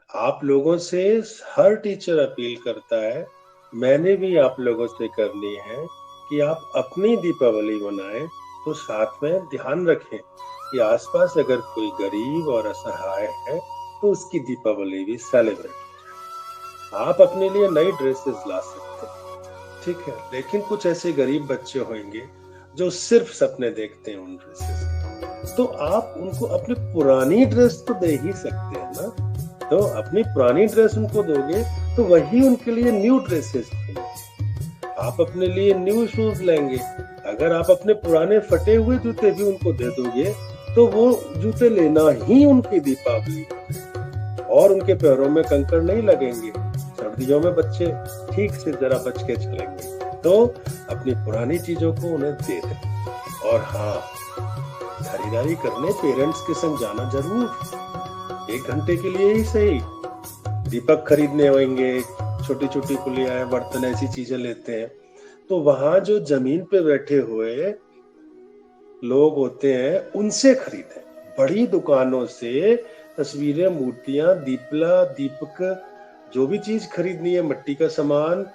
आप लोगों से हर टीचर अपील करता है, मैंने भी आप लोगों से करनी है कि आप अपनी दीपावली मनाएं, तो साथ में ध्यान रखें कि आसपास अगर कोई गरीब और असहाय है तो उसकी दीपावली भी सेलिब्रेट हो जाए। आप अपने लिए नई ड्रेसेस ला सकते हैं, ठीक है, लेकिन कुछ ऐसे गरीब बच्चे होंगे जो सिर्फ सपने देखते हैं उन ड्रेसेस के, तो आप उनको अपनी पुरानी ड्रेस तो दे ही सकते हैं ना। तो अपनी पुरानी ड्रेस उनको दोगे तो वही उनके लिए न्यू ड्रेसेस होंगे। आप अपने लिए न्यू शूज लेंगे। अगर आप अपने पुराने फटे हुए जूते भी उनको दे दोगे तो वो जूते लेना ही उनकी दीपावली है और उनके पैरों में कंकड़ नहीं लगेंगे। सर्दियों में बच्चे ठीक से जरा बच के चलेंगे। तो अपनी पुरानी चीजों को उन्हें दे दें। और हाँ, खरीदारी करने पेरेंट्स के संग जाना जरूर, 1 घंटे के लिए ही सही। दीपक खरीदने होंगे, छोटी छोटी पुलियां, बर्तन, ऐसी चीजें लेते हैं, तो वहां जो जमीन पे बैठे हुए लोग होते हैं उनसे खरीदें। बड़ी दुकानों से तस्वीरें, मूर्तियां, दीपला, दीपक, जो भी चीज खरीदनी है, मिट्टी का सामान,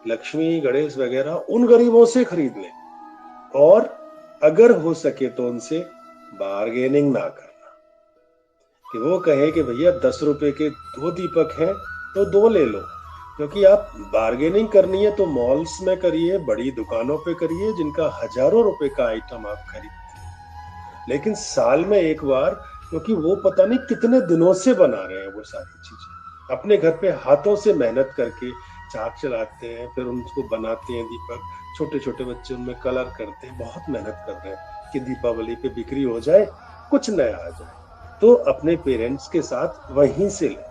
लक्ष्मी गणेश वगैरह, उन गरीबों से खरीद लें। और अगर हो सके तो उनसे बार्गेनिंग ना करना, कि वो कहे कि भैया 10 रुपए के 2 दीपक हैं तो 2 ले लो। क्योंकि आप बार्गेनिंग करनी है तो मॉल्स में करिए, बड़ी दुकानों पे करिए जिनका हजारों रुपए का आइटम आप खरीदते हैं। लेकिन साल में एक बार, क्योंकि वो पता नहीं कितने दिनों से बना रहे हैं वो सारी चीजें, अपने घर पे हाथों से मेहनत करके चाक चलाते हैं, फिर उनको बनाते हैं दीपक। छोटे छोटे बच्चे उनमें कलर करते हैं, बहुत मेहनत कर रहे हैं कि दीपावली पे बिक्री हो जाए, कुछ नया आ जाए। तो अपने पेरेंट्स के साथ वहीं से ले,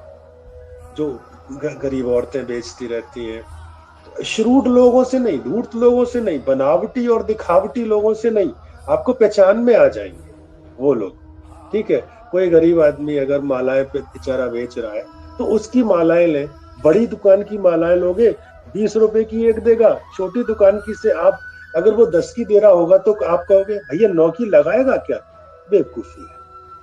जो गरीब औरतें बेचती रहती हैं, श्रूड लोगों से नहीं, धूर्त लोगों से नहीं, बनावटी और दिखावटी लोगों से नहीं, आपको पहचान में आ जाएंगे वो लोग, ठीक है। कोई गरीब आदमी अगर मालाएं पे बेचारा बेच रहा है तो उसकी मालाएं लें। बड़ी दुकान की मालाएं लोगे, 20 रुपए की एक देगा। छोटी दुकान की से आप, अगर वो 10 की दे रहा होगा तो आप कहोगे भैया 9 की लगाएगा क्या? बेवकूफी है।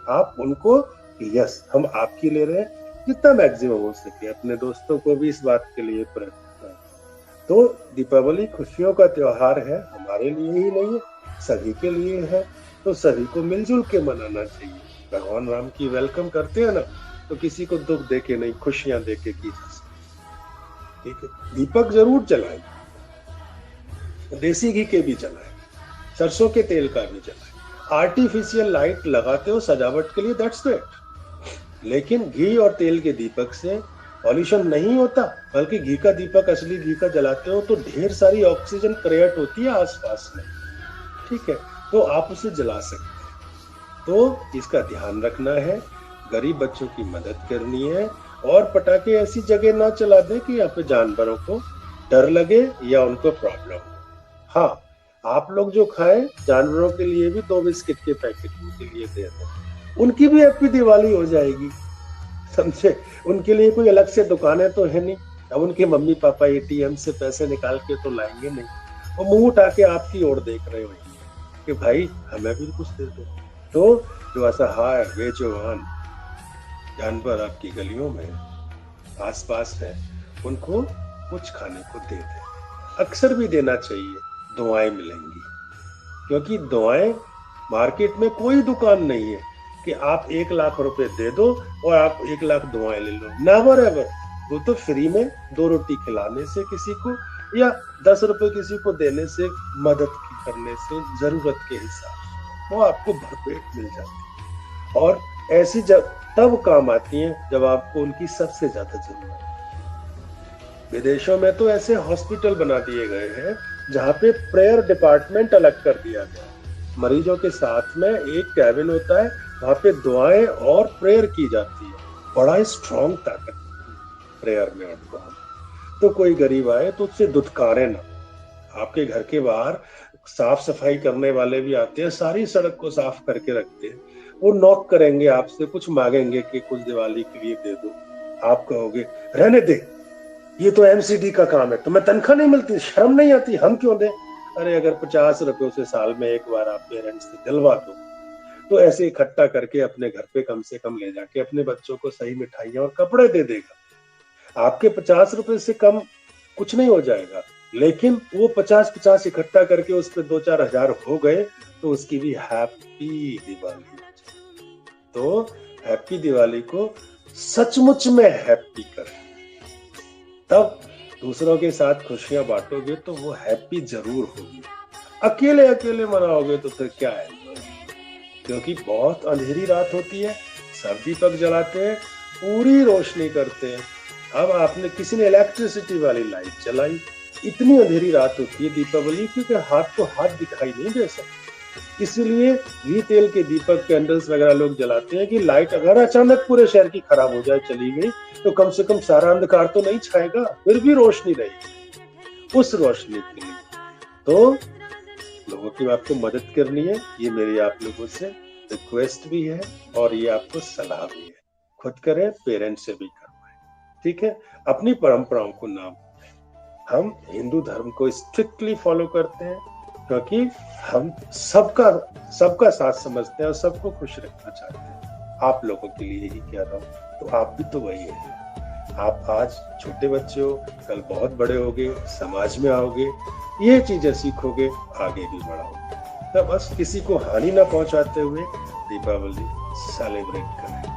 आप उनको, यस हम आपकी ले रहे हैं, जितना मैक्सिमम हो सके अपने दोस्तों को भी इस बात के लिए प्रयत्न करें। तो दीपावली खुशियों का त्योहार है, हमारे लिए ही नहीं है, सभी के लिए है। तो सभी को मिलजुल के मनाना चाहिए। भगवान राम की वेलकम करते हैं ना, तो किसी को दुख देके नहीं, खुशियां देके की जा सकती, ठीक है। दीपक जरूर जलाएं, देसी घी के भी जलाएं, सरसों के तेल का भी जलाएं। आर्टिफिशियल लाइट लगाते हो सजावट के लिए, दैट्स ग्रेट, लेकिन घी और तेल के दीपक से पॉल्यूशन नहीं होता, बल्कि घी का दीपक, असली घी का जलाते हो तो ढेर सारी ऑक्सीजन क्रिएट होती है आसपास में, ठीक है। तो आप उसे जला सकते हैं। तो इसका ध्यान रखना है, गरीब बच्चों की मदद करनी है, और पटाखे ऐसी जगह ना चला दें कि यहाँ पे जानवरों को डर लगे या उनको प्रॉब्लम हो। हाँ, आप लोग जो खाएं, जानवरों के लिए भी 2 बिस्किट के पैकेट उनके लिए दे दें, उनकी भी हैप्पी दिवाली हो जाएगी, समझे। उनके लिए कोई अलग से दुकानें तो है नहीं। अब उनके मम्मी पापा एटीएम से पैसे निकाल के तो लाएंगे नहीं, वो मुंह उठा के आपकी ओर देख रहे होंगे कि भाई हमें भी कुछ दे दो। तो जो असहाय बेजुबान जानवर आपकी गलियों में आसपास है, उनको कुछ खाने को दे दे। अक्सर भी देना चाहिए, दुआएं मिलेंगी। क्योंकि दुआएं, मार्केट में कोई दुकान नहीं है कि आप 1 लाख रुपए दे दो और आप 1 लाख दुआएं ले लो, नेवर एवर। वो तो फ्री में 2 रोटी खिलाने से किसी को, या 10 रुपए किसी को देने से, मदद करने से, जरूरत के हिसाब से वो आपको भरपेट मिल जाती है। और ऐसी जब तब काम आती है जब आपको उनकी सबसे ज्यादा जरूरत है। विदेशों में तो ऐसे हॉस्पिटल बना दिए गए हैं जहाँ पे प्रेयर डिपार्टमेंट अलग कर दिया गया है। मरीजों के साथ में एक कैबिन होता है, वहां पे दुआएं और प्रेयर की जाती है। बड़ा स्ट्रॉन्ग ताकत प्रेयर में और दुआ में। तो कोई गरीब आए तो उससे दुत्कारे ना। आपके घर के बाहर साफ सफाई करने वाले भी आते हैं, सारी सड़क को साफ करके रखते हैं। वो नॉक करेंगे, आपसे कुछ मांगेंगे कि कुछ दिवाली के लिए दे दो। आप कहोगे रहने दे, ये तो एमसीडी का काम है, तुम्हें तनख्वाह नहीं मिलती, शर्म नहीं आती, हम क्यों दें? अरे अगर 50 रुपए से साल में एक बार आप पेरेंट्स से दिलवा दो तो ऐसे इकट्ठा करके अपने घर पे कम से कम ले जाके अपने बच्चों को सही मिठाइयाँ और कपड़े दे देगा। आपके 50 रुपए से कम कुछ नहीं हो जाएगा, लेकिन वो 50-50 इकट्ठा करके उस पे 2-4 हज़ार हो गए, तो उसकी भी हैप्पी दिवाली हो जाएगी। तो हैप्पी दिवाली को सचमुच में हैप्पी करें, तब दूसरों के साथ खुशियाँ बाँटोगे तो वो हैप्पी ज़रूर होगी। अकेले-अकेले मनाओगे तो फिर क्या है? क्योंकि बहुत अंधेरी रात होती है, सब दीपक जलाते हैं, पूरी रोशनी करते हैं। अब आपने किसी ने इलेक्ट्रिसिटी वाली लाइट जलाई, इतनी अंधेरी रात होती है दीपावली की कि हाथ को हाथ दिखाई नहीं दे सकते। इसीलिए घी तेल के दीपक, कैंडल्स वगैरह लोग जलाते हैं कि लाइट अगर अचानक पूरे शहर की खराब हो जाए, चली गई, तो कम से कम सारा अंधकार तो नहीं छाएगा, फिर भी रोशनी रहेगी। उस रोशनी के लिए तो लोगों की आपको मदद करनी है, ये मेरी आप लोगों से रिक्वेस्ट भी है और ये आपको सलाह भी है। खुद करें, पेरेंट्स से भी करवाएं, ठीक है? अपनी परंपराओं को ना भूलें। हम हिंदू धर्म को स्ट्रिक्टली फॉलो करते हैं, क्योंकि हम सबका सबका साथ समझते हैं और सबको खुश रखना चाहते हैं। आप लोगों के लिए ही कह रहा हूँ, तो आप भी तो वही हैं। आप आज छोटे बच्चे हो, कल बहुत बड़े होगे, समाज में आओगे, ये चीजें सीखोगे, आगे भी बढ़ोगे। तो बस किसी को हानि ना पहुंचाते हुए दीपावली सेलिब्रेट करें।